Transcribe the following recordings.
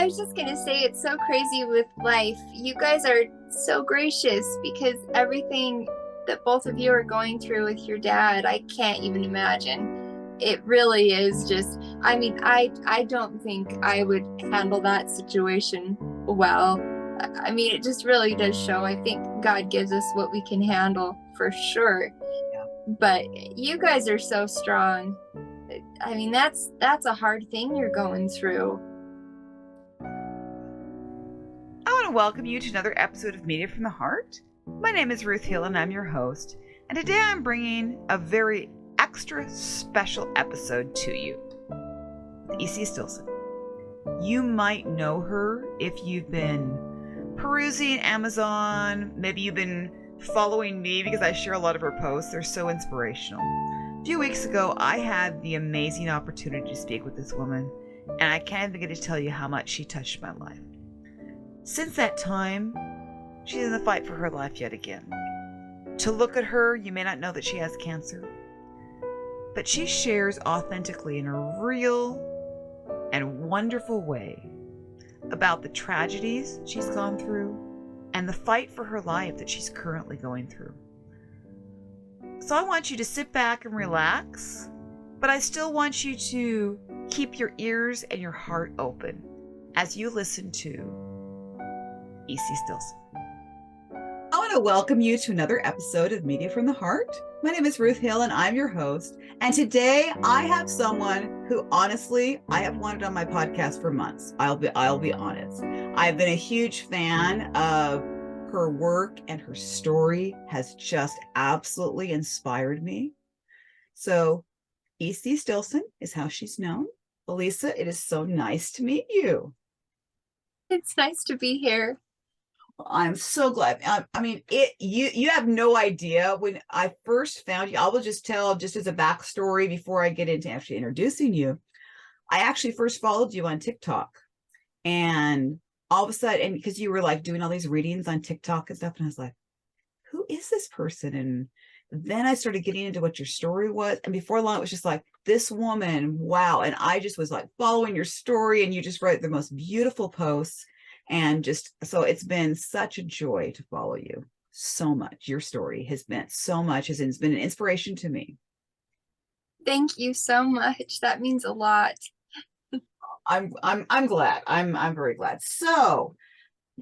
I was just gonna say it's so crazy with life. You guys are so gracious because everything that both of you are going through with your dad, I can't even imagine. It really is just, I mean, I don't think I would handle that situation well. I mean, it just really does show. I think God gives us what we can handle for sure. Yeah. But you guys are so strong. I mean, that's a hard thing you're going through. I want to welcome you to another episode of Media from the Heart. My name is Ruth Hill and I'm your host. And today I'm bringing a very extra special episode to you. E.C. Stilson. You might know her if you've been perusing Amazon. Maybe you've been following me because I share a lot of her posts. They're so inspirational. A few weeks ago, I had the amazing opportunity to speak with this woman, and I can't even begin to tell you how much she touched my life. Since that time, she's in the fight for her life yet again. To look at her, you may not know that she has cancer, but she shares authentically in a real and wonderful way about the tragedies she's gone through and the fight for her life that she's currently going through. So I want you to sit back and relax, but I still want you to keep your ears and your heart open as you listen to E.C. Stilson. I want to welcome you to another episode of Media from the Heart. My name is Ruth Hill and I'm your host. And today I have someone who honestly I have wanted on my podcast for months. I'll be honest. I've been a huge fan of her work, and her story has just absolutely inspired me. So E.C. Stilson is how she's known. Elisa, it is so nice to meet you. It's nice to be here. I'm so glad. I mean, you have no idea when I first found you. I will just tell just as a backstory before I get into actually introducing you. I actually first followed you on TikTok, and all of a sudden, and because you were like doing all these readings on TikTok and stuff, and I was like, who is this person? And then I started getting into what your story was, and before long, it was just like, this woman, wow. And I just was like following your story, and you just write the most beautiful posts. And just so it's been such a joy to follow you so much. Your story has meant so much, has been an inspiration to me. Thank you so much. That means a lot. I'm glad. I'm very glad. So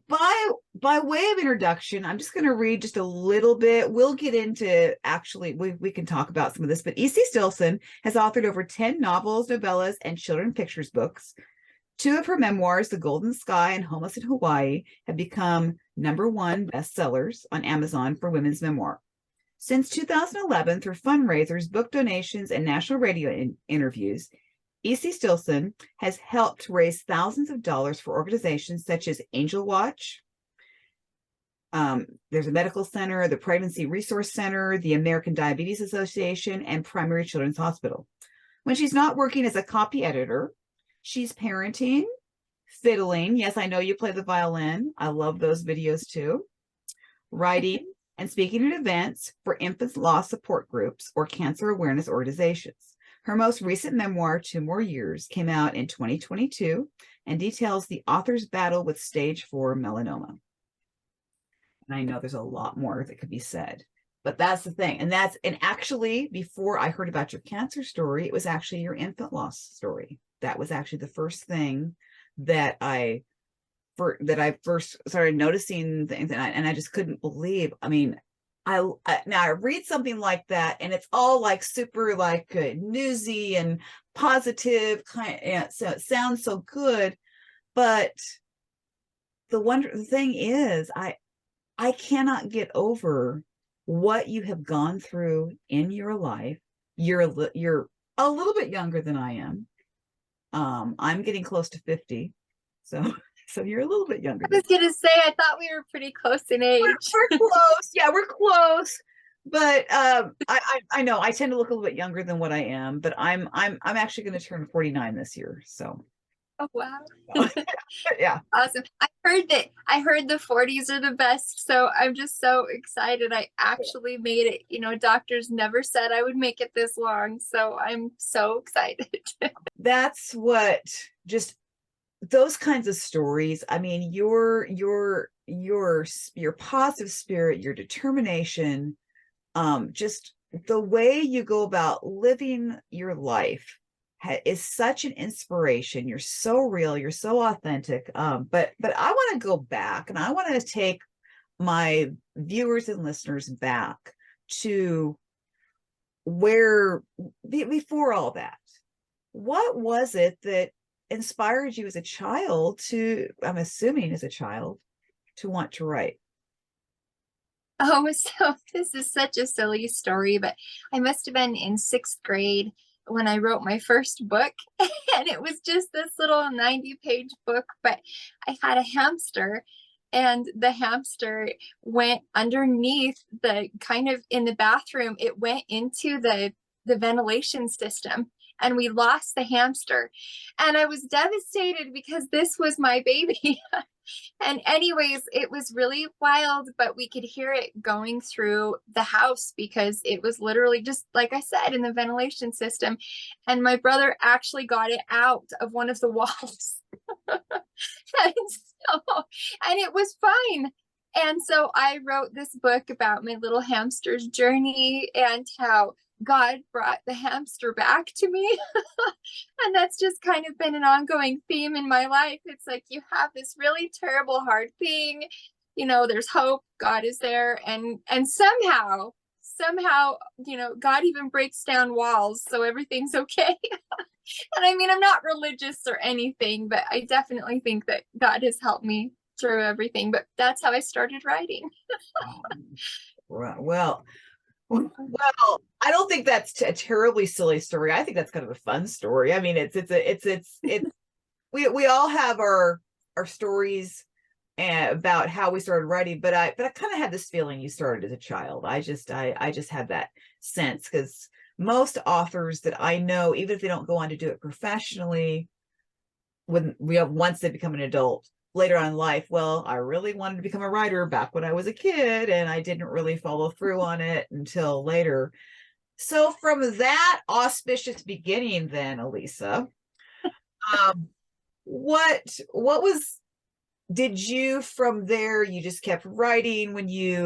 by way of introduction, I'm just going to read just a little bit. We'll get into actually we can talk about some of this, but E.C. Stilson has authored over 10 novels, novellas, and children's pictures books. 2 of her memoirs, The Golden Sky and Homeless in Hawaii, have become #1 bestsellers on Amazon for women's memoir. Since 2011, through fundraisers, book donations, and national radio interviews, E.C. Stilson has helped raise thousands of dollars for organizations such as Angel Watch. There's a medical center, the Pregnancy Resource Center, the American Diabetes Association, and Primary Children's Hospital. When she's not working as a copy editor, she's parenting, fiddling. Yes, I know you play the violin. I love those videos too. Writing and speaking at events for infant loss support groups or cancer awareness organizations. Her most recent memoir, 2 More Years, came out in 2022 and details the author's battle with stage 4 melanoma. And I know there's a lot more that could be said, but that's the thing. And actually, before I heard about your cancer story, it was actually your infant loss story. That was actually the first thing that I first started noticing things, and I just couldn't believe. I mean, now I read something like that, and it's all like super like newsy and positive kind. So it sounds so good, but the thing is, I cannot get over what you have gone through in your life. You're a little bit younger than I am. I'm getting close to 50, so you're a little bit younger. I was gonna say, I thought we were pretty close in age. We're close. Yeah, we're close. But I know I tend to look a little bit younger than what I am, but I'm actually going to turn 49 this year. So. Oh wow. Yeah. Awesome. I heard the 40s are the best, so I'm just so excited. I actually made it. You know, doctors never said I would make it this long, so I'm so excited. That's what just those kinds of stories, I mean, your positive spirit, your determination, just the way you go about living your life is such an inspiration. You're so real, you're so authentic. But I want to go back, and I want to take my viewers and listeners back to where before all that. What was it that inspired you as a child to, I'm assuming as a child, to want to write? Oh, so this is such a silly story, but I must have been in sixth grade when I wrote my first book. And it was just this little 90-page book, but I had a hamster, and the hamster went underneath the kind of in the bathroom, it went into the ventilation system. And we lost the hamster. And I was devastated because this was my baby. And anyways, it was really wild, but we could hear it going through the house because it was literally just, like I said, in the ventilation system. And my brother actually got it out of one of the walls. and and it was fine. And so I wrote this book about my little hamster's journey and how God brought the hamster back to me. And that's just kind of been an ongoing theme in my life. It's like you have this really terrible, hard thing, there's hope, God is there, and somehow, God even breaks down walls, so everything's okay. And I mean, I'm not religious or anything, but I definitely think that God has helped me through everything. But that's how I started writing. Well, I don't think that's a terribly silly story. I think that's kind of a fun story. I mean, it's we all have our stories about how we started writing, but I kind of had this feeling you started as a child. I just had that sense, because most authors that I know, even if they don't go on to do it professionally, once they become an adult, later on in life, well, I really wanted to become a writer back when I was a kid, and I didn't really follow through on it until later. So from that auspicious beginning then, Elisa, what was, did you from there, you just kept writing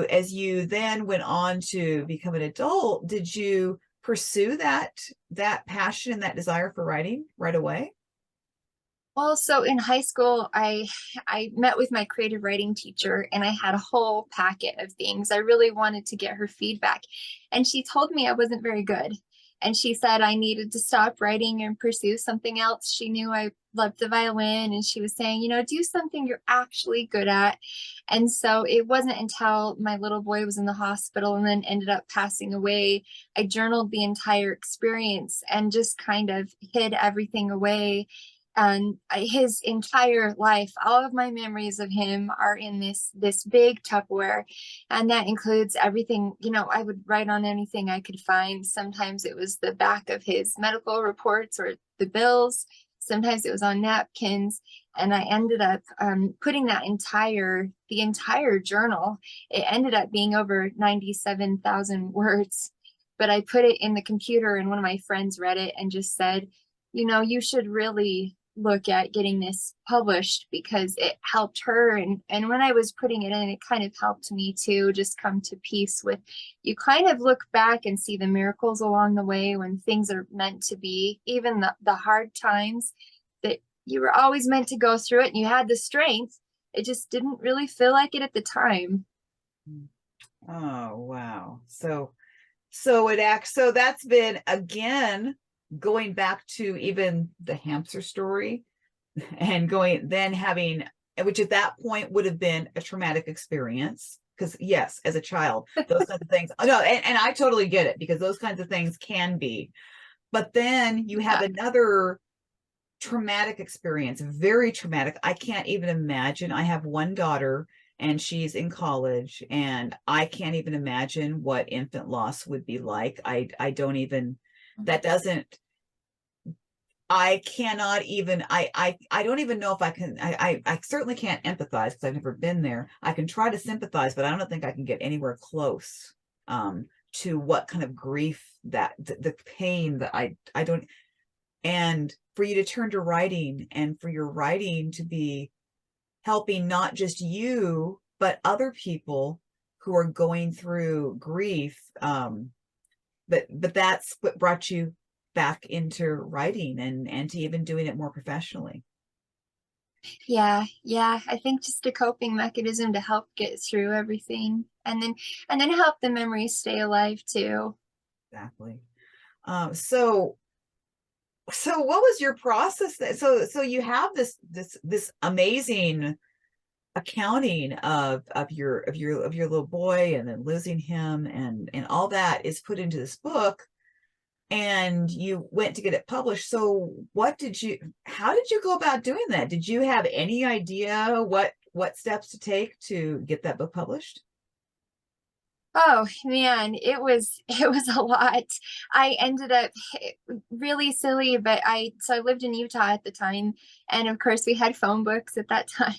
as you then went on to become an adult, did you pursue that passion and that desire for writing right away? Well, so in high school, I met with my creative writing teacher, and I had a whole packet of things. I really wanted to get her feedback. And she told me I wasn't very good. And she said I needed to stop writing and pursue something else. She knew I loved the violin, and she was saying, do something you're actually good at. And so it wasn't until my little boy was in the hospital and then ended up passing away, I journaled the entire experience and just kind of hid everything away. And his entire life, all of my memories of him are in this big Tupperware, and that includes everything. I would write on anything I could find. Sometimes it was the back of his medical reports or the bills. Sometimes it was on napkins, and I ended up putting the entire journal. It ended up being over 97,000 words, but I put it in the computer, and one of my friends read it and just said, you should really look at getting this published, because it helped her. And when I was putting it in, it kind of helped me too, just come to peace with, you kind of look back and see the miracles along the way when things are meant to be, even the hard times that you were always meant to go through it and you had the strength. It just didn't really feel like it at the time. Oh, wow. So that's been, again, going back to even the hamster story, and having, which at that point would have been a traumatic experience, because yes, as a child, those kinds of things, no, and I totally get it, because those kinds of things can be, but then you have another traumatic experience, very traumatic. I can't even imagine. I have one daughter, and she's in college, and I can't even imagine what infant loss would be like. I don't even, that doesn't, I cannot even, I don't even know if I can, I certainly can't empathize, because I've never been there. I can try to sympathize, but I don't think I can get anywhere close to what kind of grief, that the pain that I don't, and for you to turn to writing, and for your writing to be helping not just you, but other people who are going through grief. But that's what brought you back into writing, and to even doing it more professionally. Yeah, yeah. I think just a coping mechanism to help get through everything, and then help the memories stay alive too. Exactly. So what was your process so you have this amazing accounting of your little boy, and then losing him, and all that is put into this book, and you went to get it published. So how did you go about doing that? Did you have any idea what steps to take to get that book published? Oh man, it was a lot. I ended up really silly, but I lived in Utah at the time, and of course we had phone books at that time.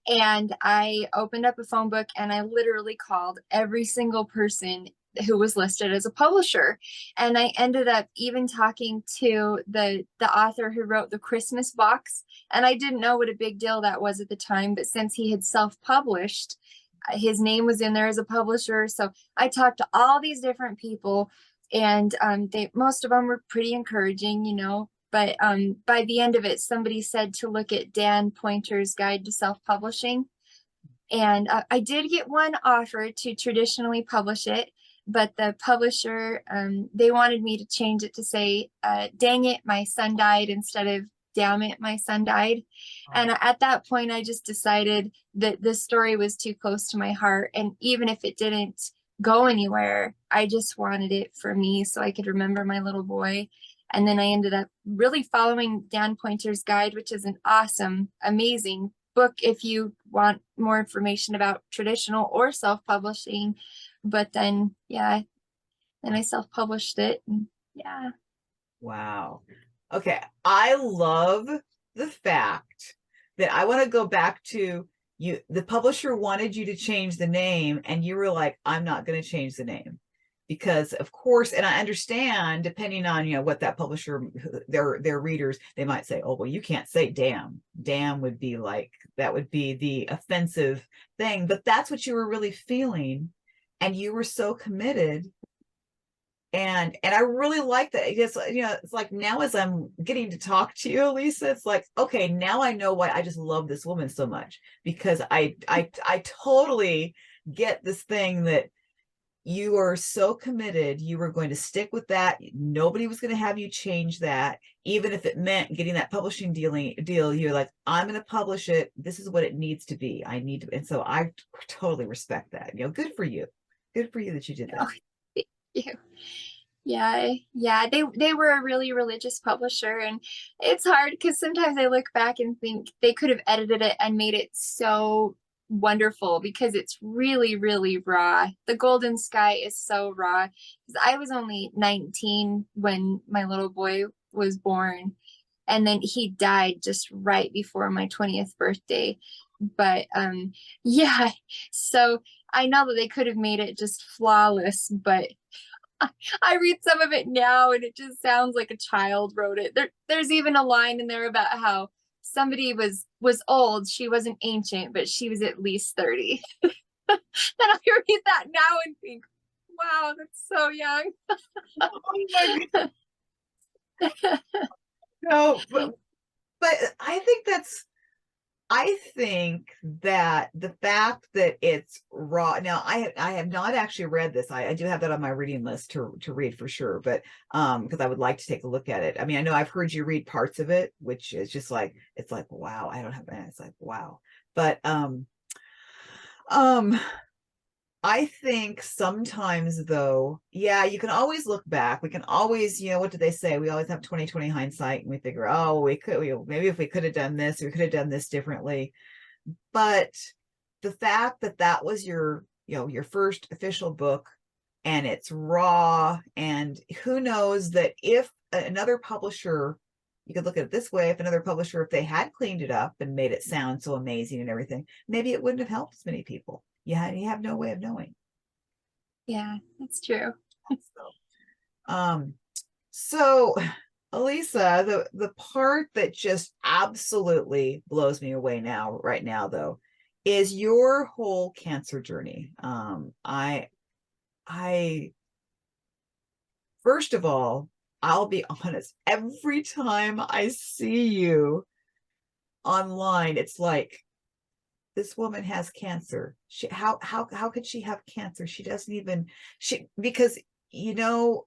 And I opened up a phone book and I literally called every single person who was listed as a publisher. And I ended up even talking to the author who wrote the Christmas box. And I didn't know what a big deal that was at the time, but since he had self-published, his name was in there as a publisher. So I talked to all these different people, and most of them were pretty encouraging, you know. But by the end of it, somebody said to look at Dan Pointer's Guide to Self-Publishing. And I did get one offer to traditionally publish it, but the publisher, they wanted me to change it to say, dang it, my son died, instead of damn it, my son died. And at that point, I just decided that the story was too close to my heart. And even if it didn't go anywhere, I just wanted it for me so I could remember my little boy. And then I ended up really following Dan Pointer's Guide, which is an awesome, amazing book if you want more information about traditional or self-publishing. But then, yeah, then I self-published it. And yeah. Wow. Okay. I love the fact that I want to go back to you. The publisher wanted you to change the name, and you were like, I'm not going to change the name. Because of course, and I understand, depending on, what that publisher, their readers, they might say, oh, well, you can't say damn. Damn would be like, that would be the offensive thing. But that's what you were really feeling. And you were so committed. And I really like that. It's like, now as I'm getting to talk to you, Lisa, it's like, okay, now I know why I just love this woman so much, because I totally get this thing that you are so committed. You were going to stick with that. Nobody was going to have you change that, even if it meant getting that publishing deal. You're like, I'm going to publish it. This is what it needs to be. I need to. And so I totally respect that. Good for you. Good for you that you did that. Oh, thank you. Yeah, yeah, they were a really religious publisher, and it's hard because sometimes I look back and think they could have edited it and made it so wonderful, because it's really, really raw. The Golden Sky is so raw. Because I was only 19 when my little boy was born, and then he died just right before my 20th birthday. But yeah, so I know that they could have made it just flawless, but I read some of it now and it just sounds like a child wrote it. There's even a line in there about how somebody was old. She wasn't ancient, but she was at least 30. Then I read that now and think, wow, that's so young. Oh my goodness. No, but I think that the fact that it's raw. Now, I have not actually read this. I do have that on my reading list to read for sure, but because I would like to take a look at it. I mean, I know I've heard you read parts of it, which is just like, it's like, wow, I don't have that. It's like, wow. But I think sometimes, though, yeah, you can always look back. We can always, what do they say? We always have 20/20 hindsight, and we figure, oh, maybe if we could have done this, we could have done this differently. But the fact that that was your first official book, and it's raw, and who knows that if another publisher, you could look at it this way, if another publisher, if they had cleaned it up and made it sound so amazing and everything, maybe it wouldn't have helped as many people. You have no way of knowing. Yeah, that's true. So Elisa, the part that just absolutely blows me away right now though, is your whole cancer journey. I first of all, I'll be honest, every time I see you online, it's like, this woman has cancer. How could she have cancer? She doesn't even, because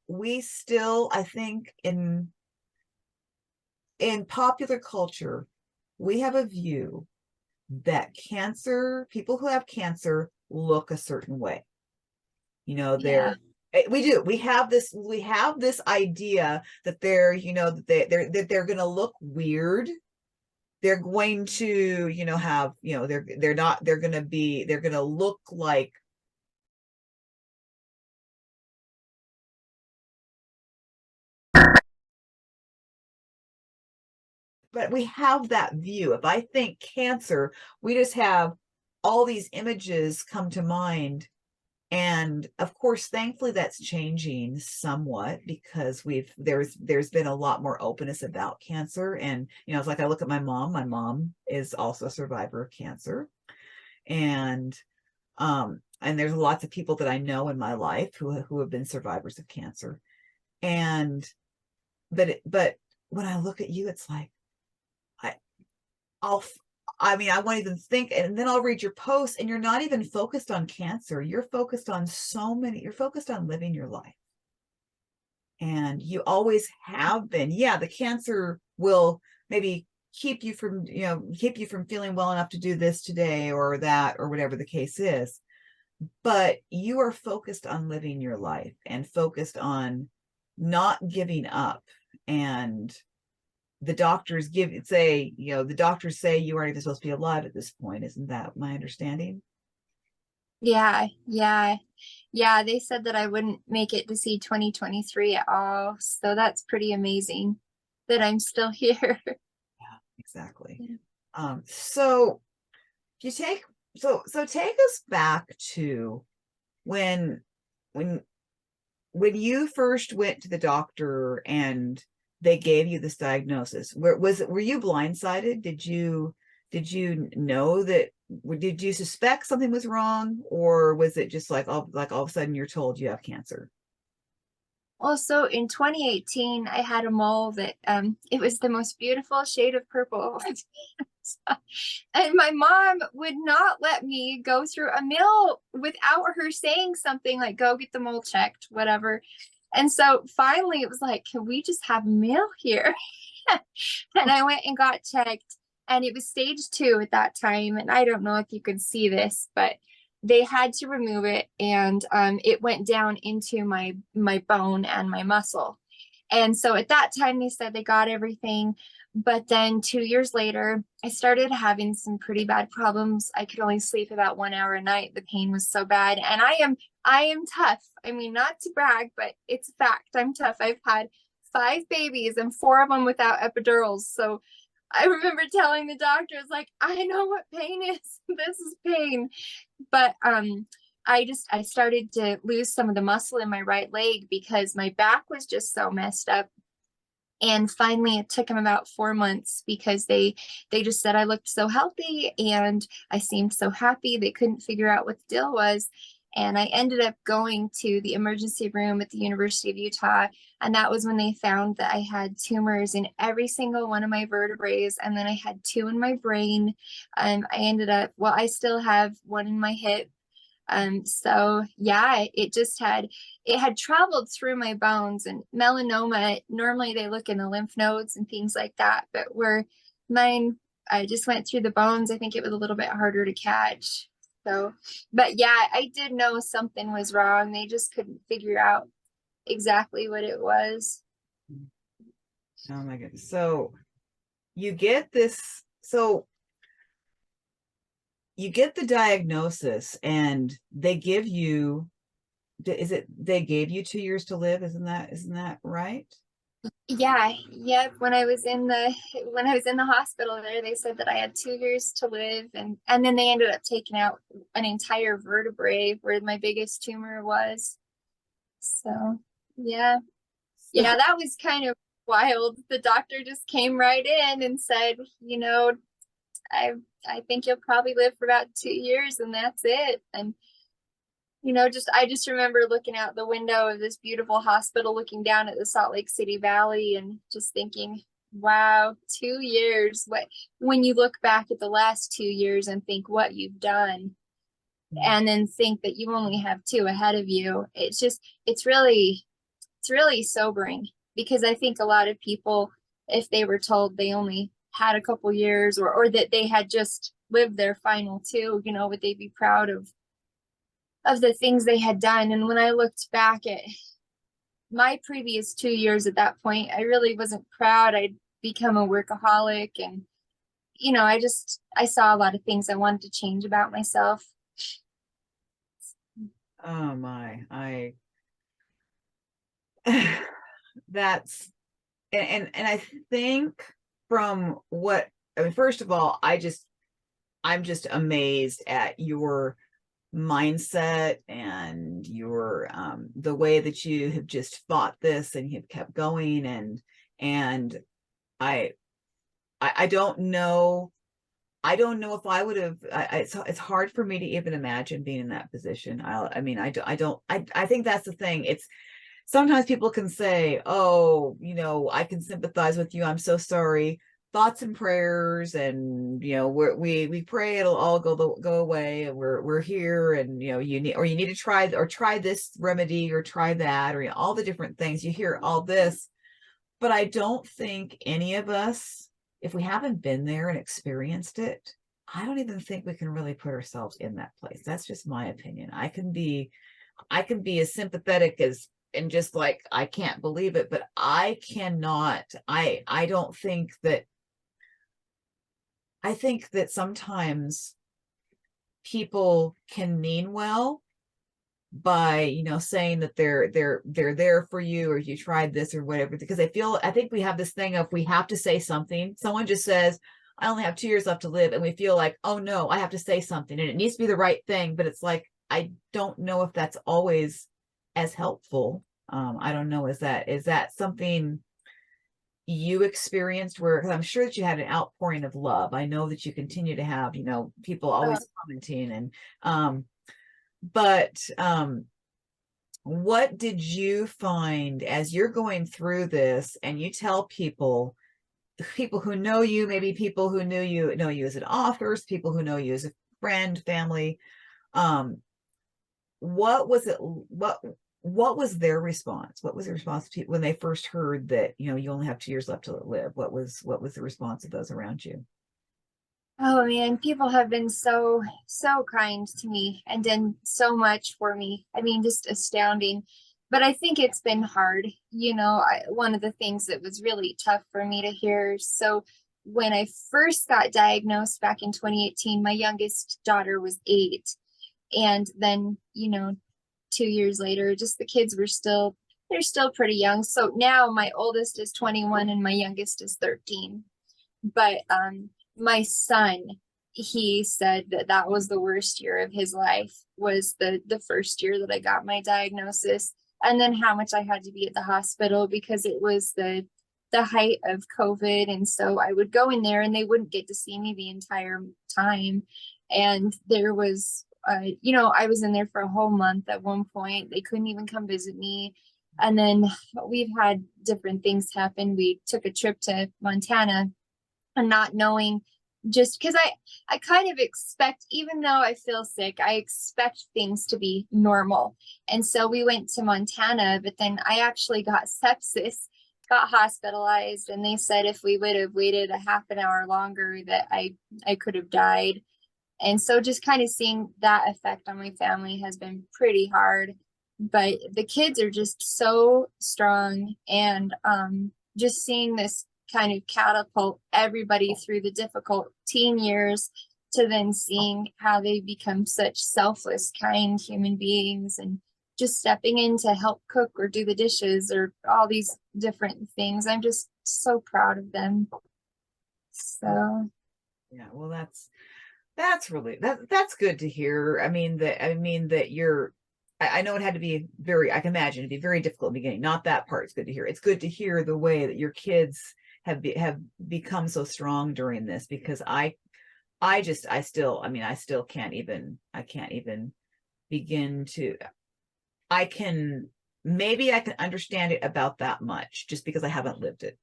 we still, I think, in popular culture, we have a view that people who have cancer look a certain way. Yeah. We do. We have this idea that they're going to look weird. They're going to, have, they're going to look like, but we have that view. If I think cancer, we just have all these images come to mind. And of course, thankfully, that's changing somewhat because there's been a lot more openness about cancer. And, it's like I look at my mom is also a survivor of cancer. And there's lots of people that I know in my life who have been survivors of cancer. And, but when I look at you, it's like, I won't even think, and then I'll read your posts and you're not even focused on cancer. You're focused on you're focused on living your life. And you always have been. Yeah, the cancer will maybe keep you from feeling well enough to do this today or that, or whatever the case is. But you are focused on living your life and focused on not giving up. And the doctors say you aren't even supposed to be alive at this point. Isn't that my understanding? Yeah. They said that I wouldn't make it to see 2023 at all. So that's pretty amazing that I'm still here. Yeah, exactly. Yeah. So if you take us back to when you first went to the doctor and they gave you this diagnosis. Were you blindsided? Did you know that, did you suspect something was wrong, or was it just like all of a sudden you're told you have cancer? Also, in 2018, I had a mole that it was the most beautiful shade of purple. And my mom would not let me go through a meal without her saying something like, go get the mole checked, whatever. And so finally it was like, can we just have a meal here? And I went and got checked, and it was stage 2 at that time. And I don't know if you could see this, but they had to remove it, and it went down into my bone and my muscle. And so at that time they said they got everything. But then 2 years later, I started having some pretty bad problems. I could only sleep about 1 hour a night. The pain was so bad. And I am tough. I mean, not to brag, but it's a fact. I'm tough. I've had 5 babies and 4 of them without epidurals. So I remember telling the doctors, like, I know what pain is. This is pain. But I started to lose some of the muscle in my right leg because my back was just so messed up. And finally it took them about 4 months because they just said I looked so healthy and I seemed so happy. They couldn't figure out what the deal was. And I ended up going to the emergency room at the University of Utah. And that was when they found that I had tumors in every single one of my vertebrae. And then I had 2 in my brain. I still have 1 in my hip. So yeah, it had traveled through my bones. And melanoma, normally they look in the lymph nodes and things like that, but where mine, I just went through the bones. I think it was a little bit harder to catch. So, but yeah, I did know something was wrong. They just couldn't figure out exactly what it was. Oh my goodness. So you get this, so you get the diagnosis and they gave you 2 years to live? Isn't that right? Yeah, when I was in the hospital there, they said that I had 2 years to live, and then they ended up taking out an entire vertebrae where my biggest tumor was. So yeah, that was kind of wild. The doctor just came right in and said, I I think you'll probably live for about 2 years and that's it. And just I just remember looking out the window of this beautiful hospital, looking down at the Salt Lake City Valley and just thinking, wow, 2 years. What when you look back at the last 2 years and think what you've done, and then think that you only have two ahead of you, it's really sobering, because I think a lot of people, if they were told they only had a couple years, or that they had just lived their final two, would they be proud of the things they had done? And when I looked back at my previous 2 years at that point, I really wasn't proud. I'd become a workaholic, and I saw a lot of things I wanted to change about myself. Oh my, that's, and I think from what, I mean, first of all, I'm just amazed at your mindset and your the way that you have just fought this and you've kept going, and I I don't know if I would have. It's hard for me to even imagine being in that position. I mean, I don't. I think that's the thing. It's sometimes people can say, "Oh, I can sympathize with you. I'm so sorry." Thoughts and prayers, and we pray it'll all go away, and we're here, and you need to try this remedy or try that, or all the different things. You hear all this, but I don't think any of us, if we haven't been there and experienced it, I don't even think we can really put ourselves in that place. That's just my opinion. I can be as sympathetic as, and just like, I can't believe it, but I cannot. I don't think that. I think that sometimes people can mean well by saying that they're there for you, or you tried this or whatever, because I think we have this thing of, we have to say something. Someone just says, I only have 2 years left to live, and we feel like, oh no, I have to say something, and it needs to be the right thing. But it's like, I don't know if that's always as helpful. I don't know, is that something you experienced, where, because I'm sure that you had an outpouring of love. I know that you continue to have people always commenting, and but what did you find as you're going through this, and you tell people who know you, maybe people who know you as an author, people who know you as a friend, family, what was it, what was their response? What was the response to when they first heard that you only have 2 years left to live? What was the response of those around you? Oh man, people have been so, so kind to me and done so much for me. I mean, just astounding. But I think it's been hard. One of the things that was really tough for me to hear. So when I first got diagnosed back in 2018, my youngest daughter was 8. And then, 2 years later, just the kids they're still pretty young. So now my oldest is 21 and my youngest is 13. But my son, he said that that was the worst year of his life, was the first year that I got my diagnosis, and then how much I had to be at the hospital, because it was the height of COVID. And so I would go in there and they wouldn't get to see me the entire time. And there was I was in there for a whole month at one point. They couldn't even come visit me. And then we've had different things happen. We took a trip to Montana, and not knowing, just because I kind of expect, even though I feel sick, I expect things to be normal. And so we went to Montana, but then I actually got sepsis, got hospitalized, and they said if we would have waited a half an hour longer, that I could have died. And so just kind of seeing that effect on my family has been pretty hard. But the kids are just so strong, and just seeing this kind of catapult everybody through the difficult teen years, to then seeing how they become such selfless, kind human beings, and just stepping in to help cook or do the dishes or all these different things. I'm just so proud of them. So Yeah, well, that's really, that's good to hear. I mean that you're, I know it had to be I can imagine it'd be very difficult in the beginning. Not that part. It's good to hear. It's good to hear the way that your kids have become so strong during this, because I still can't even, begin to, maybe I can understand it about that much just because I haven't lived it.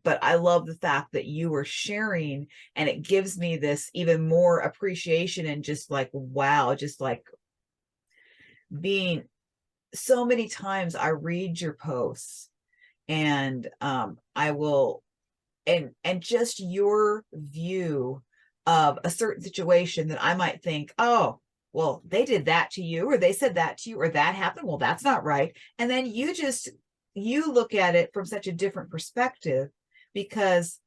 But I love the fact that you were sharing, and it gives me this even more appreciation, and just like, wow, just like being, so many times I read your posts, and I will, and just your view of a certain situation that I might think, oh, well, they did that to you, or they said that to you, or that happened. Well, that's not right. And then you look at it from such a different perspective, because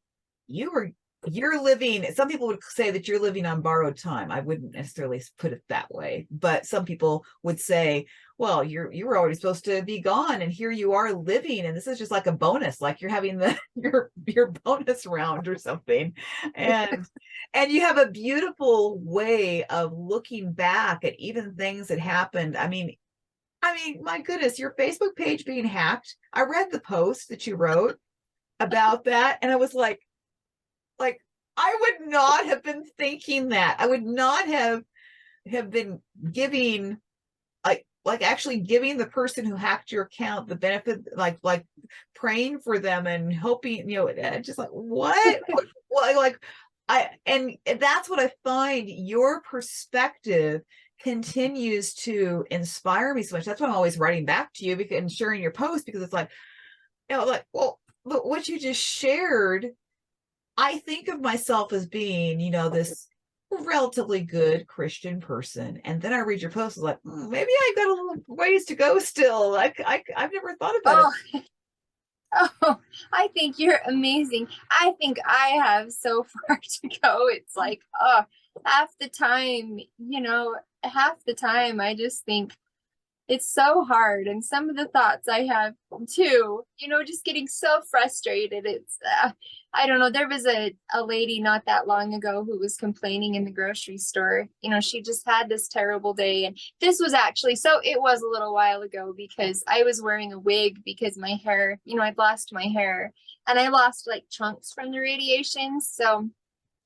you're living, some people would say that you're living on borrowed time. I wouldn't necessarily put it that way, but some people would say, well, you were already supposed to be gone, and here you are living, and this is just like a bonus, like you're having your bonus round or something. And you have a beautiful way of looking back at even things that happened. I mean, my goodness, your Facebook page being hacked. I read the post that you wrote about that, and I was like, I would not have been thinking that. I would not have been giving, like actually giving the person who hacked your account the benefit, like praying for them and hoping, just like, what? And that's what I find, your perspective continues to inspire me so much. That's why I'm always writing back to you and sharing your post, because it's like, well, but what you just shared, I think of myself as being, this relatively good Christian person. And then I read your post, like, maybe I got a little ways to go still. Like, I've never thought about it. Oh, I think you're amazing. I think I have so far to go. It's like, half the time, I just think it's so hard. And some of the thoughts I have too, just getting so frustrated. It's, I don't know. There was a lady not that long ago who was complaining in the grocery store. She just had this terrible day. And this was actually, so it was a little while ago, because I was wearing a wig because my hair, I'd lost my hair, and I lost like chunks from the radiation. So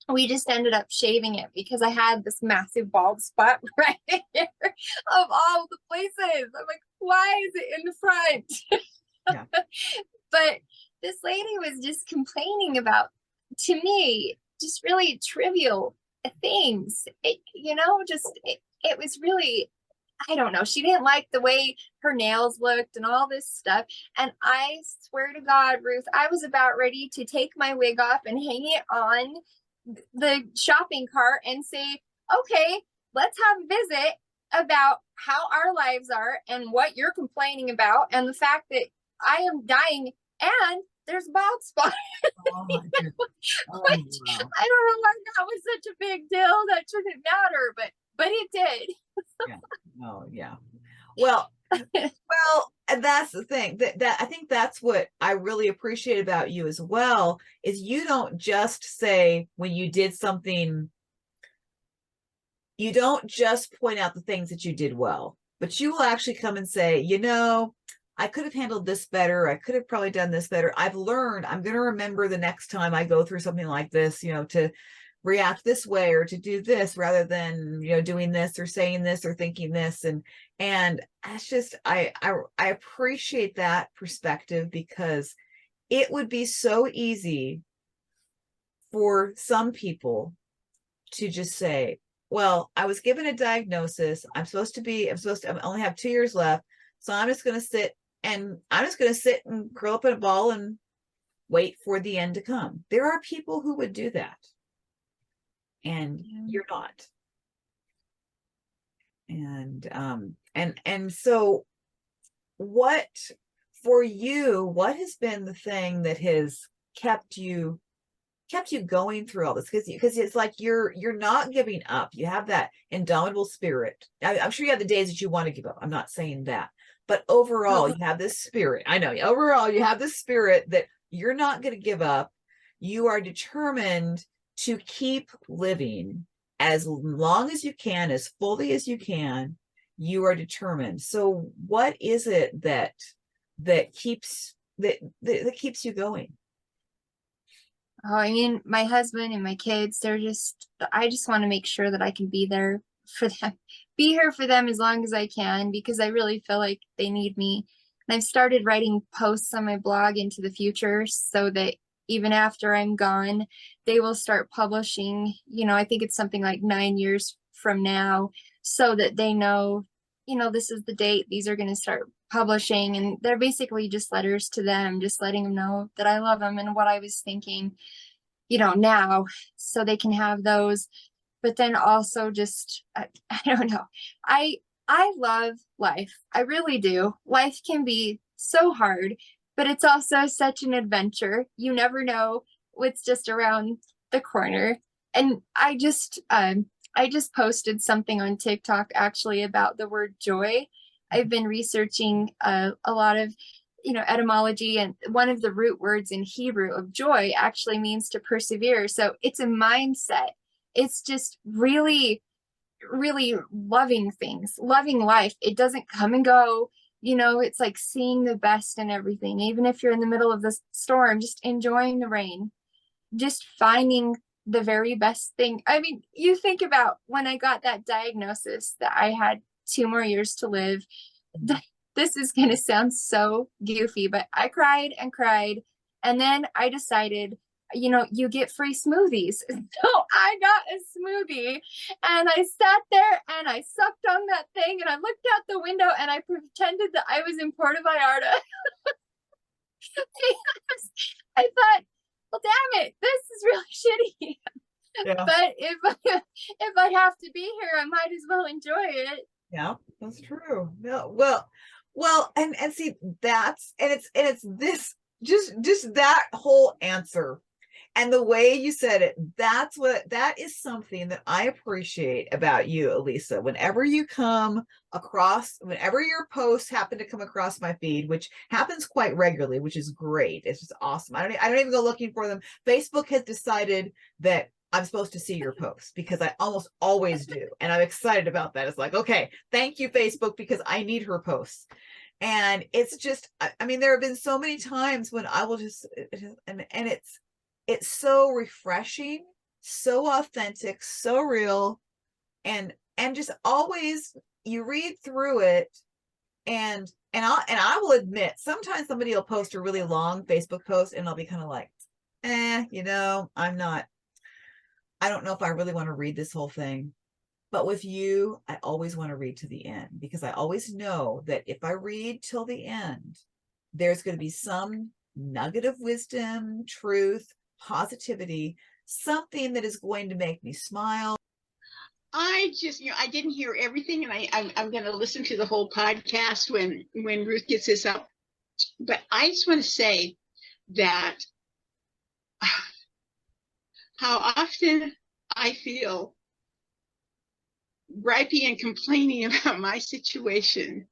we just ended up shaving it because I had this massive bald spot right here of all the places. I'm like, why is it in the front? Yeah. But this lady was just complaining about, to me, just really trivial things. It was really, I don't know. She didn't like the way her nails looked and all this stuff. And I swear to God, Ruth, I was about ready to take my wig off and hang it on the shopping cart and say, okay, let's have a visit about how our lives are and what you're complaining about, and the fact that I am dying and there's a bald spot. Oh, my goodness. Oh, wow. I don't know why that was such a big deal. That shouldn't matter, but it did. Yeah. Oh, yeah. Well, and that's the thing, that I think that's what I really appreciate about you as well, is you don't just say when you did something, you don't just point out the things that you did well, but you will actually come and say, I could have handled this better. I could have probably done this better. I've learned, I'm going to remember the next time I go through something like this, to react this way, or to do this rather than, doing this or saying this or thinking this. And it's just, I appreciate that perspective, because it would be so easy for some people to just say, well, I was given a diagnosis. I only have 2 years left. So I'm just going to sit and curl up in a ball and wait for the end to come. There are people who would do that. And you're not. And so what for you, what has been the thing that has kept you going through all this? Because it's like you're not giving up. You have that indomitable spirit. I'm sure you have the days that you want to give up. I'm not saying that, but overall, you have this spirit. I know, overall, you have this spirit that you're not going to give up. You are determined to keep living as long as you can, as fully as you can, you are determined. So what is it that keeps you going? Oh, I mean, my husband and my kids, I just want to make sure that I can be there for them, be here for them as long as I can, because I really feel like they need me. And I've started writing posts on my blog into the future so that even after I'm gone, they will start publishing, I think it's something like 9 years from now, so that they know, this is the date, these are going to start publishing. And they're basically just letters to them, just letting them know that I love them and what I was thinking, now, so they can have those. But then also just, I don't know. I love life. I really do. Life can be so hard, but it's also such an adventure. You never know what's just around the corner. And I just posted something on TikTok actually about the word joy. I've been researching a lot of etymology, and one of the root words in Hebrew of joy actually means to persevere. So it's a mindset. It's just really, really loving things, loving life. It doesn't come and go. It's like seeing the best in everything. Even if you're in the middle of the storm, just enjoying the rain, just finding the very best thing. I mean, you think about when I got that diagnosis that I had 2 more years to live. This is going to sound so goofy, but I cried and cried. And then I decided, you get free smoothies. So I got a smoothie and I sat there and I sucked on that thing and I looked out the window and I pretended that I was in Puerto Vallarta. I thought, well, damn it, this is really shitty. Yeah. But if I have to be here, I might as well enjoy it. Yeah, that's true. No, well, and see, it's this, just that whole answer and the way you said it, that is something that I appreciate about you, Elisa. Whenever your posts happen to come across my feed, which happens quite regularly, which is great. It's just awesome. I don't even go looking for them. Facebook has decided that I'm supposed to see your posts because I almost always do. And I'm excited about that. It's like, okay, thank you, Facebook, because I need her posts. And it's just, I mean, there have been so many times when I will just, and it's so refreshing, so authentic, so real. And just always you read through it and I will admit, sometimes somebody will post a really long Facebook post and I'll be kind of like, I don't know if I really want to read this whole thing. But with you, I always want to read to the end because I always know that if I read till the end, there's going to be some nugget of wisdom, truth, positivity, something that is going to make me smile. I just, I didn't hear everything, and I'm going to listen to the whole podcast when Ruth gets this up. But I just want to say that how often I feel gripey and complaining about my situation,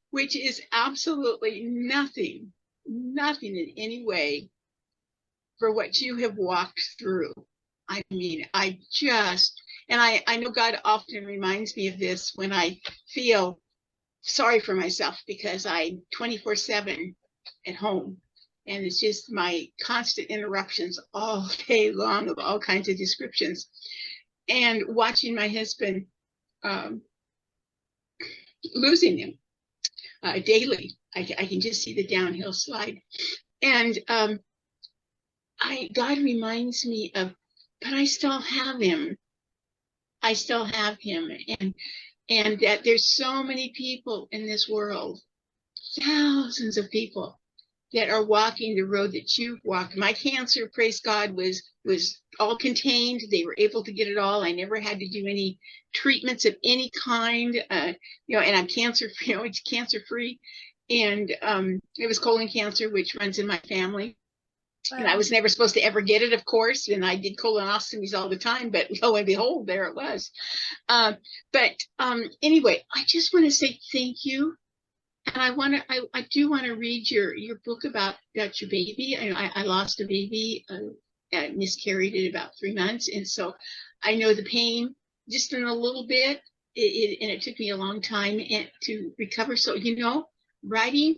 which is absolutely nothing in any way for what you have walked through. I mean, I know God often reminds me of this when I feel sorry for myself because I'm 24/7 at home. And it's just my constant interruptions all day long of all kinds of descriptions. And watching my husband losing him daily, I can just see the downhill slide. And God reminds me of, but I still have him. I still have him. And that there's so many people in this world, thousands of people that are walking the road that you've walked. My cancer, praise God, was all contained. They were able to get it all. I never had to do any treatments of any kind, and I'm cancer-free, it's cancer-free. And it was colon cancer, which runs in my family. Wow. And I was never supposed to ever get it, of course. And I did colonoscopies all the time, but lo and behold, there it was. Anyway, I just want to say thank you. And I do want to read your book about your baby. I lost a baby, I miscarried at about 3 months. And so I know the pain just in a little bit. and it took me a long time to recover. So, writing,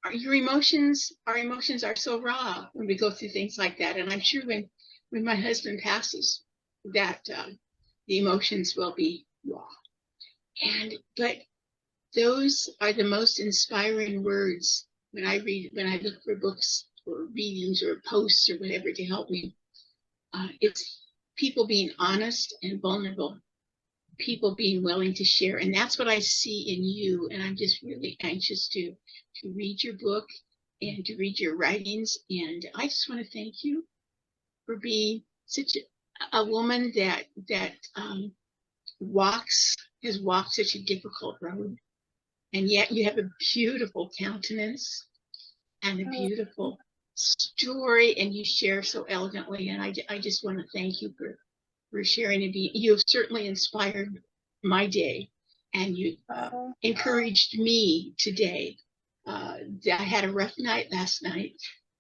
our emotions are so raw when we go through things like that. And I'm sure when my husband passes, that the emotions will be raw. But those are the most inspiring words when I look for books or readings or posts or whatever to help me. It's people being honest and vulnerable, people being willing to share. And that's what I see in you. And I'm just really anxious to read your book and to read your writings. And I just want to thank you for being such a woman that has walked such a difficult road. And yet you have a beautiful countenance and a beautiful story, and you share so elegantly. And I just want to thank you for sharing and you have certainly inspired my day, and you encouraged me today. I had a rough night last night,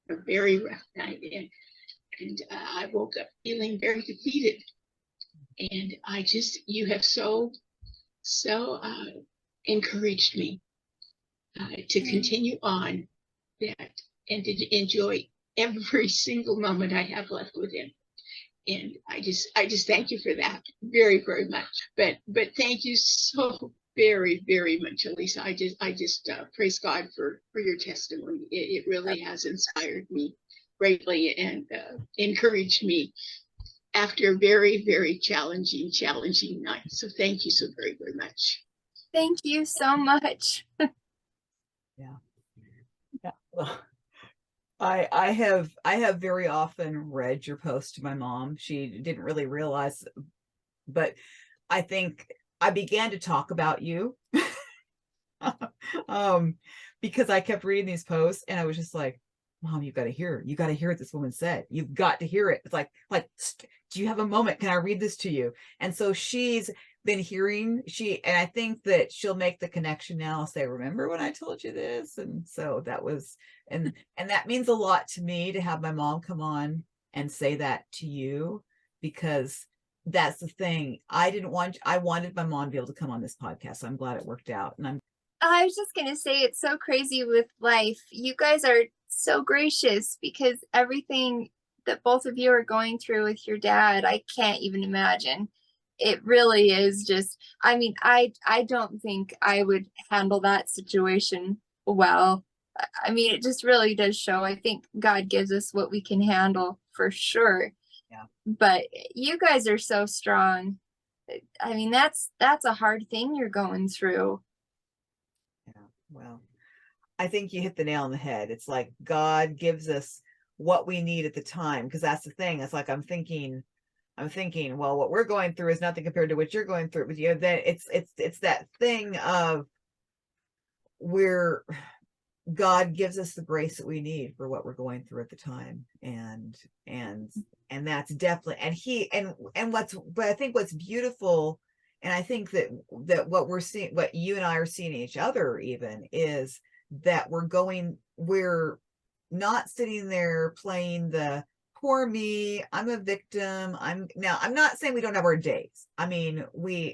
a very rough night, and I woke up feeling very defeated. And you have so encouraged me to continue on that and to enjoy every single moment I have left with him. And I just thank you for that very, very much. But thank you so very, very much, Elisa. I just praise God for your testimony. It really has inspired me greatly and encouraged me after a very, very challenging night. So thank you so very, very much. Thank you so much. Yeah. Well, I have very often read your post to my mom. She didn't really realize, but I think I began to talk about you because I kept reading these posts, and I was just like, Mom, you got to hear what this woman said. You've got to hear it. It's like, do you have a moment? Can I read this to you? And so she's been hearing, and I think that she'll make the connection now, say, remember when I told you this? And so that was, and that means a lot to me to have my mom come on and say that to you, because that's the thing. I wanted my mom to be able to come on this podcast. So I'm glad it worked out. And I was just going to say, it's so crazy with life. You guys are so gracious, because everything that both of you are going through with your dad, I can't even imagine. It really is just, I mean, I don't think I would handle that situation well. I mean, it just really does show. I think God gives us what we can handle for sure. Yeah. But you guys are so strong. I mean, that's a hard thing you're going through. Yeah, well, I think you hit the nail on the head. It's like God gives us what we need at the time, because that's the thing. It's like I'm thinking, well, what we're going through is nothing compared to what you're going through. But then it's that thing of where God gives us the grace that we need for what we're going through at the time, and that's definitely, but I think what's beautiful, and I think that what we're seeing, what you and I are seeing in each other even, is that we're not sitting there playing the poor me, I'm a victim. I'm not saying we don't have our days. I mean,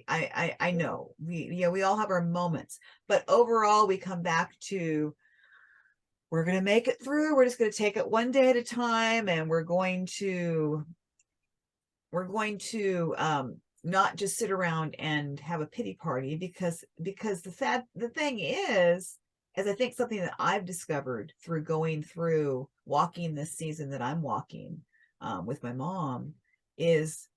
I know we all have our moments, but overall we come back to, we're going to make it through. We're just going to take it one day at a time. And we're going to not just sit around and have a pity party, because the thing is I think something that I've discovered through walking this season that I'm walking with my mom is,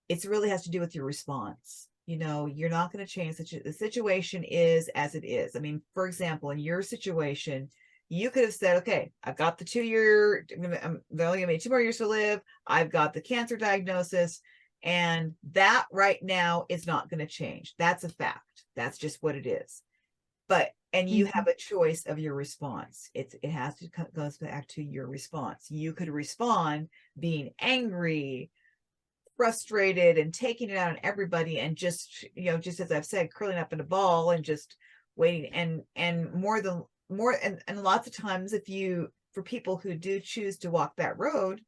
it really has to do with your response. You're not going to change the situation is as it is. I mean, for example, in your situation, you could have said, okay, I've got the 2-year, they're only gonna be 2 more years to live. I've got the cancer diagnosis, and that right now is not going to change. That's a fact. That's just what it is. And you have a choice of your response. It goes back to your response. You could respond being angry, frustrated, and taking it out on everybody, and just as I've said, curling up in a ball and just waiting. And lots of times, for people who do choose to walk that road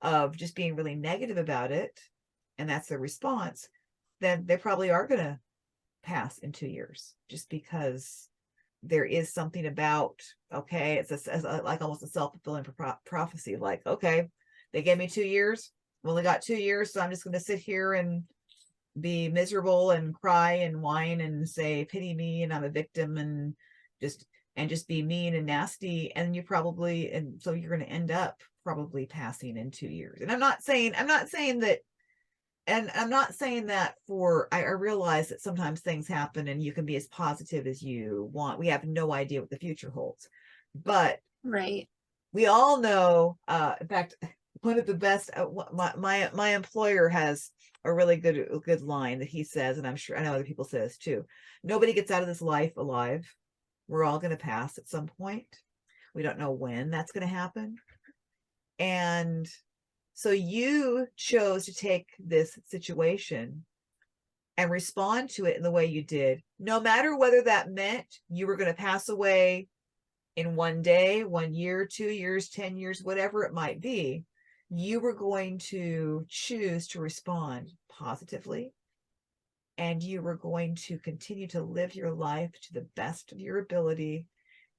of just being really negative about it, and that's their response, then they probably are going to pass in 2 years, just because there is something about, okay, like almost a self-fulfilling prophecy. Like, okay, they gave me 2 years. I've only got 2 years, so I'm just going to sit here and be miserable and cry and whine and say, pity me, and I'm a victim, and just be mean and nasty. And so you're going to end up probably passing in 2 years. And I'm not saying that, and I'm not saying that I realize that sometimes things happen and you can be as positive as you want. We have no idea what the future holds, but Right. we all know, in fact, one of the best, my employer has a really good line that he says, and I'm sure I know other people say this too: nobody gets out of this life alive. We're all going to pass at some point. We don't know when that's going to happen. And so you chose to take this situation and respond to it in the way you did, no matter whether that meant you were going to pass away in 1 day, 1 year, 2 years, 10 years, whatever it might be. You were going to choose to respond positively, and you were going to continue to live your life to the best of your ability,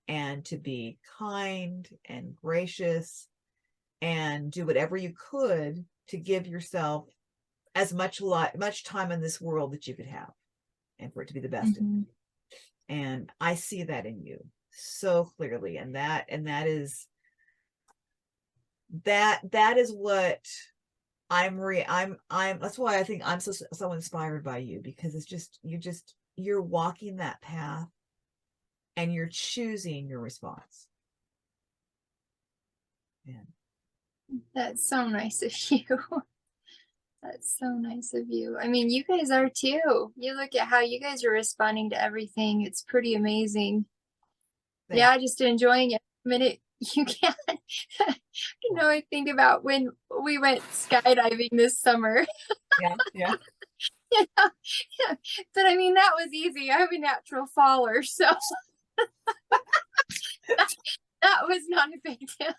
and to be kind and gracious, and do whatever you could to give yourself as much time in this world that you could have, and for it to be the best of you. And I see that in you so clearly, and that is what I'm that's why I think I'm so inspired by you, because it's you're walking that path and you're choosing your response. Yeah. That's so nice of you. That's so nice of you. I mean, you guys are too. You look at how you guys are responding to everything. It's pretty amazing. Thanks. Yeah, just enjoying it. A minute you can't. I think about when we went skydiving this summer. Yeah. But I mean, that was easy. I'm a natural faller, so that was not a big deal.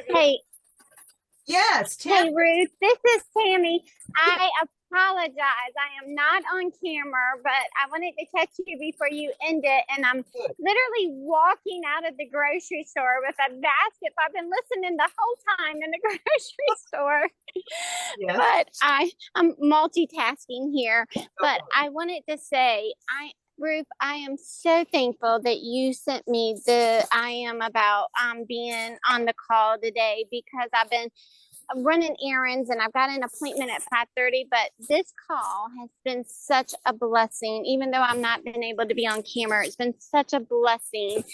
Hey, Yes, hey, Tim. Ruth, this is Tammy. I apologize. I am not on camera, but I wanted to catch you before you end it. And I'm literally walking out of the grocery store with a basket. I've been listening the whole time in the grocery store. Yes. But I'm multitasking here. But I wanted to say, Ruth, I am so thankful that you sent me the IM about being on the call today, because I've been running errands and I've got an appointment at 5:30. But this call has been such a blessing, even though I've not been able to be on camera. It's been such a blessing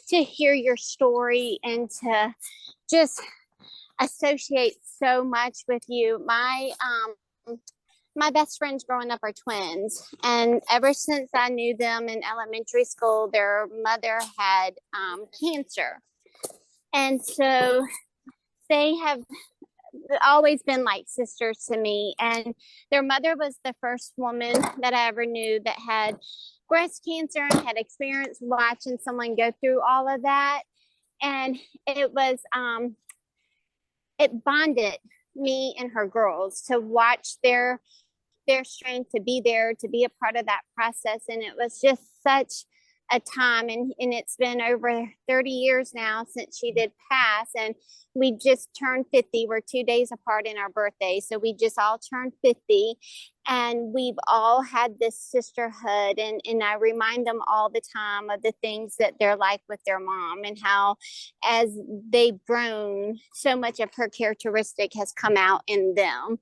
to hear your story and to just associate so much with you. My best friends growing up are twins, and ever since I knew them in elementary school, their mother had cancer. And so they have always been like sisters to me. And their mother was the first woman that I ever knew that had breast cancer and had experience watching someone go through all of that. And it was, it bonded me and her girls to watch their strength, to be there, to be a part of that process. And it was just such a time, and it's been over 30 years now since she did pass, and we just turned 50. We're 2 days apart in our birthday, so we just all turned 50, and we've all had this sisterhood, and I remind them all the time of the things that they're like with their mom, and how as they've grown, so much of her characteristic has come out in them.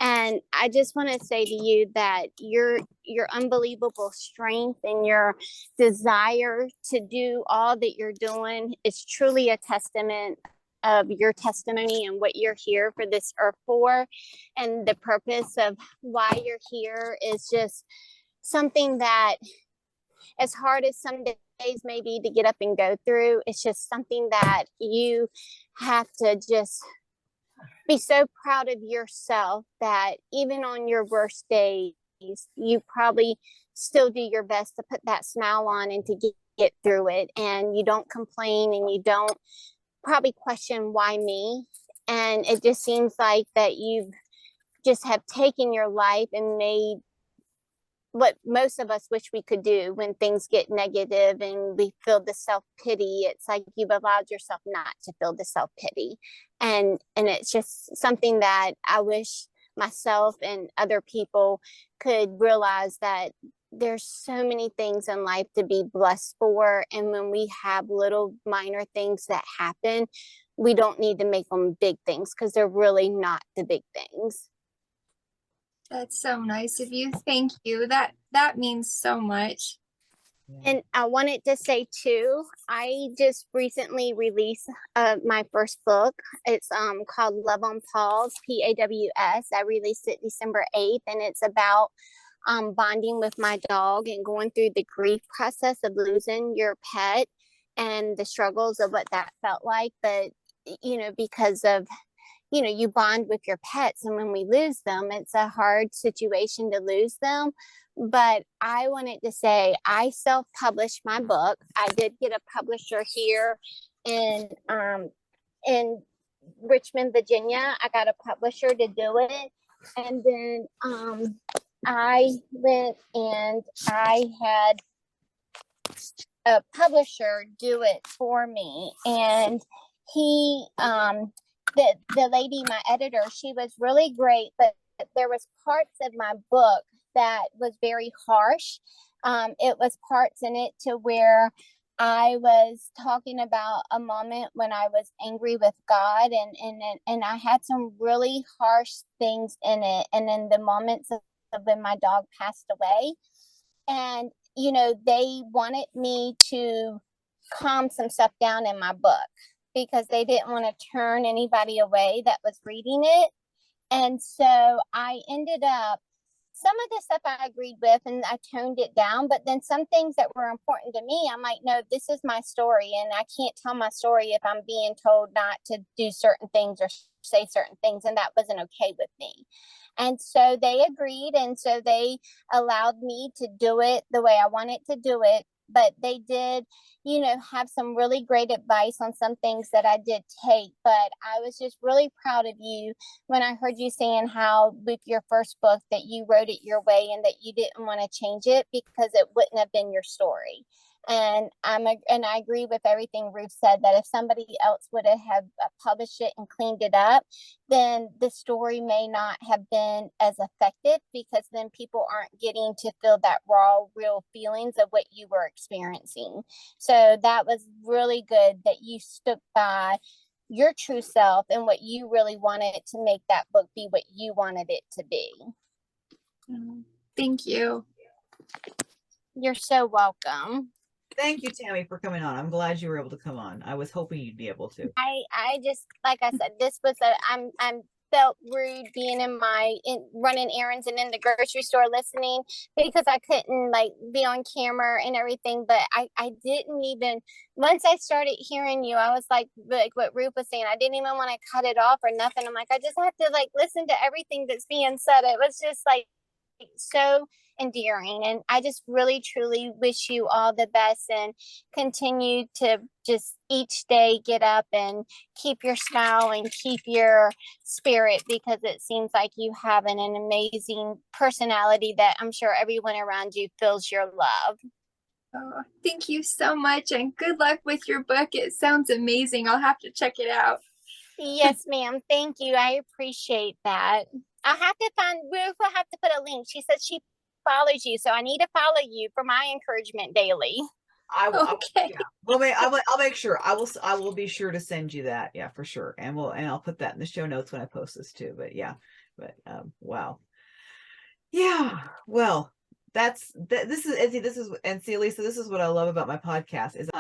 And I just want to say to you that your unbelievable strength and your desire to do all that you're doing is truly a testament of your testimony and what you're here for this earth for. And the purpose of why you're here is just something that, as hard as some days may be to get up and go through, it's just something that you have to just be so proud of yourself that even on your worst days, you probably still do your best to put that smile on and to get through it. And you don't complain, and you don't probably question, why me? And it just seems like that you've just have taken your life and made what most of us wish we could do when things get negative and we feel the self-pity. It's like you've allowed yourself not to feel the self-pity. And it's just something that I wish myself and other people could realize, that there's so many things in life to be blessed for. And when we have little minor things that happen, we don't need to make them big things, because they're really not the big things. That's so nice of you. Thank you. That means so much. And I wanted to say too, I just recently released my first book. It's called Love on Pause, PAWS. I released it December 8th, and it's about bonding with my dog and going through the grief process of losing your pet and the struggles of what that felt like. But, because of, you bond with your pets, and when we lose them, it's a hard situation to lose them. But I wanted to say, I self-published my book. I did get a publisher here in Richmond, Virginia. I got a publisher to do it. And then I went and I had a publisher do it for me. And he, the lady, my editor, she was really great, but there was parts of my book that was very harsh. It was parts in it to where I was talking about a moment when I was angry with God, and I had some really harsh things in it. And in the moments of when my dog passed away, and they wanted me to calm some stuff down in my book, because they didn't want to turn anybody away that was reading it. And so I ended up, some of the stuff I agreed with and I toned it down, but then some things that were important to me, I'm like, no, this is my story, and I can't tell my story if I'm being told not to do certain things or say certain things, and that wasn't okay with me. And so they agreed, and so they allowed me to do it the way I wanted to do it. But they did, have some really great advice on some things that I did take. But I was just really proud of you when I heard you saying how with your first book that you wrote it your way and that you didn't want to change it because it wouldn't have been your story. And I agree with everything Ruth said, that if somebody else would have published it and cleaned it up, then the story may not have been as effective, because then people aren't getting to feel that raw, real feelings of what you were experiencing. So that was really good that you stuck by your true self and what you really wanted to make that book be what you wanted it to be. Thank you. You're so welcome. Thank you, Tammy, for coming on. I'm glad you were able to come on. I was hoping you'd be able to. I just, like I said, this was I'm felt rude being running errands and in the grocery store listening, because I couldn't be on camera and everything. But I didn't even, once I started hearing you, I was like what Ruth was saying, I didn't even want to cut it off or nothing. I'm like, I just have to listen to everything that's being said. It was just so endearing, and I just really truly wish you all the best and continue to just each day get up and keep your smile and keep your spirit, because it seems like you have an amazing personality that I'm sure everyone around you feels your love. Oh, thank you so much, and good luck with your book. It sounds amazing. I'll have to check it out. Yes, ma'am. Thank you. I appreciate that. I'll have to Ruth will have to put a link. She said she follows you, so I need to follow you for my encouragement daily. Okay. I'll make sure. I will be sure to send you that. Yeah, for sure. And I'll put that in the show notes when I post this too. But yeah, wow. Yeah. Well, this is see, Lisa, this is what I love about my podcast is,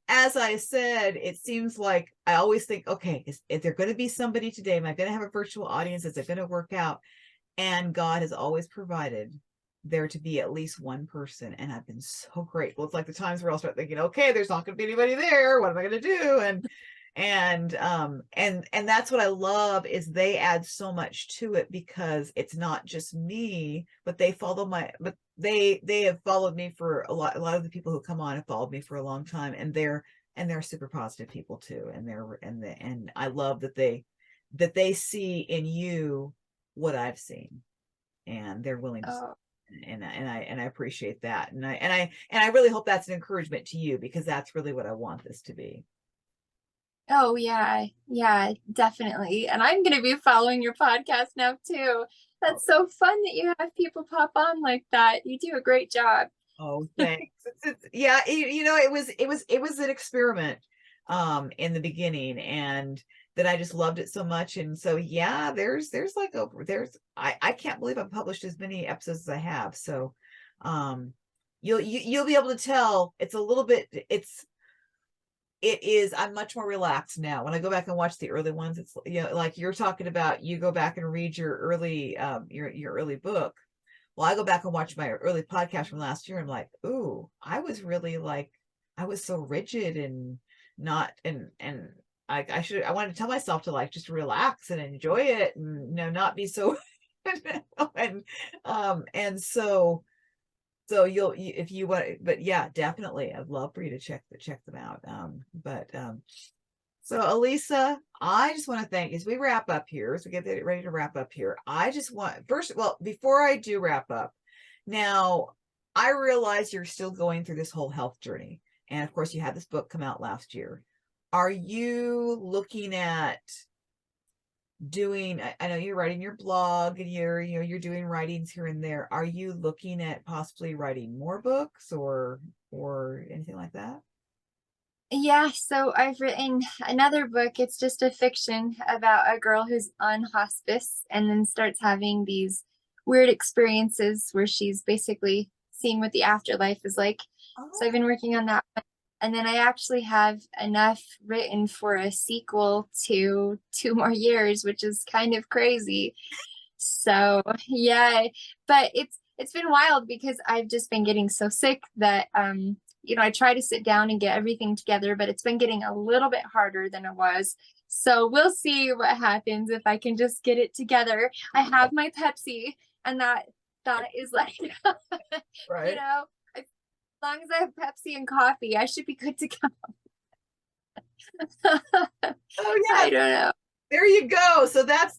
as I said, it seems like I always think, okay, is there going to be somebody today? Am I going to have a virtual audience? Is it going to work out? And God has always provided there to be at least one person, and I've been so grateful. It's like the times where I'll start thinking, okay, there's not going to be anybody there. What am I going to do? And that's what I love, is they add so much to it, because it's not just me, but they have followed me for a lot of the people who come on have followed me for a long time, and they're super positive people too, and I love that they see in you what I've seen, and they're willing to and I appreciate that. And I really hope that's an encouragement to you, because that's really what I want this to be. Oh yeah, yeah, definitely. And I'm gonna be following your podcast now too. That's so fun that you have people pop on like that. You do a great job. Oh, thanks. Yeah, it was an experiment in the beginning, and that I just loved it so much. And so yeah, there's like I can't believe I've published as many episodes as I have. So you'll be able to tell it's a little bit it is I'm much more relaxed now. When I go back and watch the early ones, it's like you're talking about, you go back and read your early your early book. Well, I go back and watch my early podcast from last year. I'm like, ooh, I was really like, I was so rigid and not, and I wanted to tell myself to like, just relax and enjoy it, and, not be so, and so if you want, but yeah, definitely, I'd love for you to check them out. So Elisa, I just want to thank you as we wrap up here, as we get ready to wrap up here. I just want before I do wrap up, now I realize you're still going through this whole health journey. And of course you had this book come out last year. Are you looking at doing, I know you're writing your blog and you're doing writings here and there. Are you looking at possibly writing more books or anything like that? Yeah, so I've written another book. It's just a fiction about a girl who's on hospice and then starts having these weird experiences where she's basically seeing what the afterlife is like. So I've been working on that one. And then I actually have enough written for a sequel to 2 more years, which is kind of crazy. So yeah, but it's been wild because I've just been getting so sick that I try to sit down and get everything together, but it's been getting a little bit harder than it was. So we'll see what happens if I can just get it together. I have my Pepsi, and that is like, right. As long as I have Pepsi and coffee, I should be good to go. Oh yeah, I don't know. There you go. So that's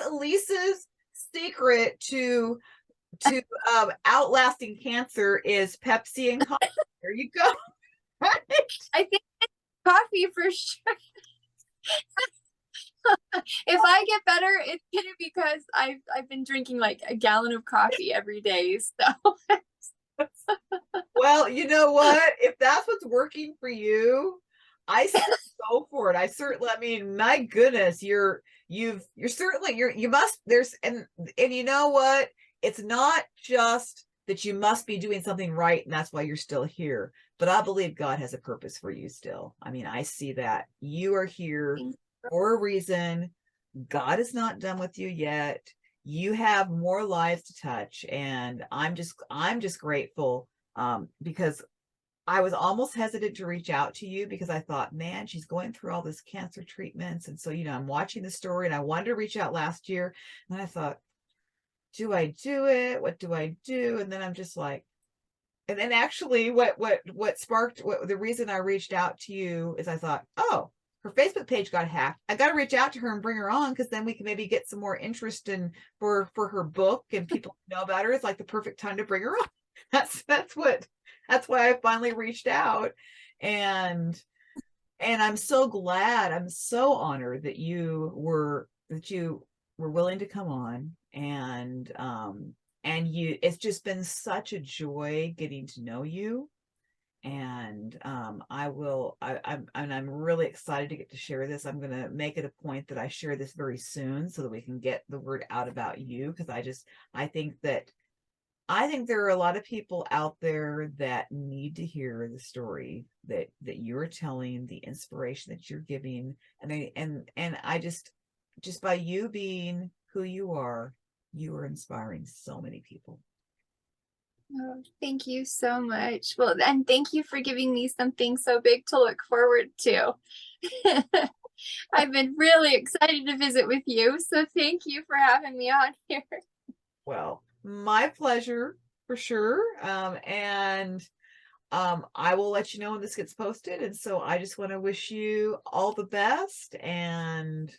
Elisa's secret to outlasting cancer is Pepsi and coffee. There you go. Right? I think it's coffee for sure. If I get better, it's gonna be because I've been drinking like a gallon of coffee every day. So well, you know what? If that's what's working for you, I say go for it. I mean, my goodness, you must, and you know what? It's not just that you must be doing something right and that's why you're still here, but I believe God has a purpose for you still. I mean, I see that you are here for a reason. God is not done with you yet. You have more lives to touch, and I'm just grateful because I was almost hesitant to reach out to you because I thought, man, she's going through all this cancer treatments, and so I'm watching the story, and I wanted to reach out last year, and I thought, do I do it? What do I do? And then I'm just like, and then actually what sparked the reason I reached out to you is I thought, oh, her Facebook page got hacked. I got to reach out to her and bring her on, because then we can maybe get some more interest for her book, and people know about her. It's like the perfect time to bring her on. That's why I finally reached out, and I'm so glad. I'm so honored that you were willing to come on, and it's just been such a joy getting to know you. And I'm really excited to get to share this. I'm going to make it a point that I share this very soon so that we can get the word out about you, because I think there are a lot of people out there that need to hear the story that you're telling, the inspiration that you're giving, and I just by you being who you are inspiring so many people. Oh, thank you so much. Well, and thank you for giving me something so big to look forward to. I've been really excited to visit with you, so thank you for having me on here. Well, my pleasure, for sure. And I will let you know when this gets posted. And so I just want to wish you all the best. And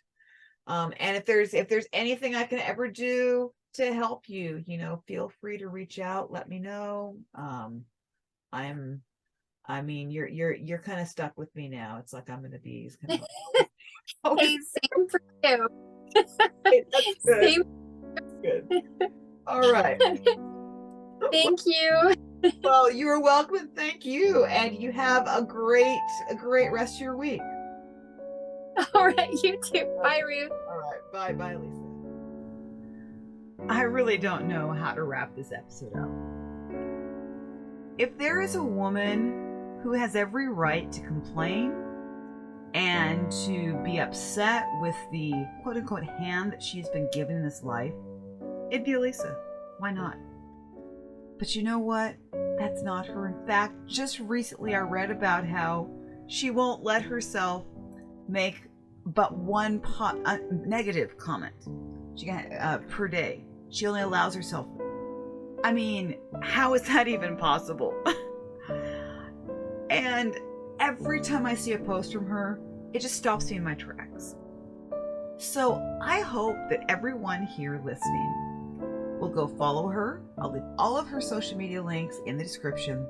if there's anything I can ever do to help you, feel free to reach out. Let me know. You're kind of stuck with me now. It's like I'm gonna be kind of Hey, same for you. that's good. Same. Good. All right. Thank you. Well, you're welcome, and thank you. And you have a great rest of your week. All right, you too. Bye, Ruth. All right. Bye, Lisa. I really don't know how to wrap this episode up. If there is a woman who has every right to complain and to be upset with the quote-unquote hand that she's been given in this life, it'd be Elisa. Why not? But you know what? That's not her. In fact, just recently I read about how she won't let herself make but one negative comment per day. She only allows herself. I mean, how is that even possible? And every time I see a post from her, it just stops me in my tracks. So I hope that everyone here listening will go follow her. I'll leave all of her social media links in the description.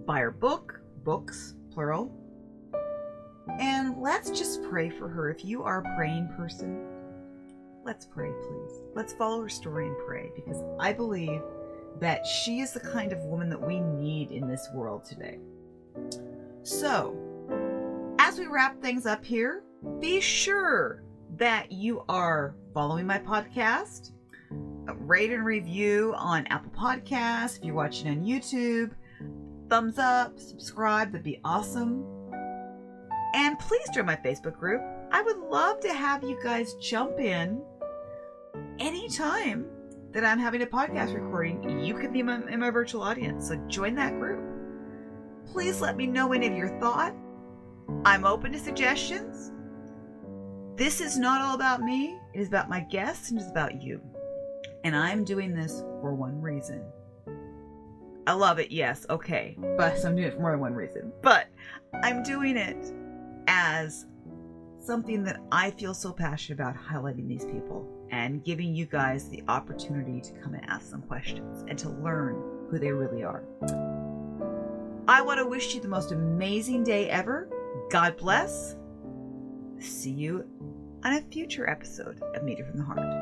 Buy her books, plural. And let's just pray for her. If you are a praying person, let's pray, please. Let's follow her story and pray, because I believe that she is the kind of woman that we need in this world today. So, as we wrap things up here, be sure that you are following my podcast. Rate and review on Apple Podcasts. If you're watching on YouTube, thumbs up, subscribe, that'd be awesome. And please join my Facebook group. I would love to have you guys jump in anytime that I'm having a podcast recording. You could be in my virtual audience, so join that group. Please let me know any of your thoughts. I'm open to suggestions. This is not all about me. It is about my guests and it's about you. And I'm doing this for one reason. I love it, yes, okay. But I'm doing it for more than one reason. But I'm doing it as something that I feel so passionate about, highlighting these people and giving you guys the opportunity to come and ask some questions and to learn who they really are. I want to wish you the most amazing day ever. God bless. See you on a future episode of Meet It From the Heart.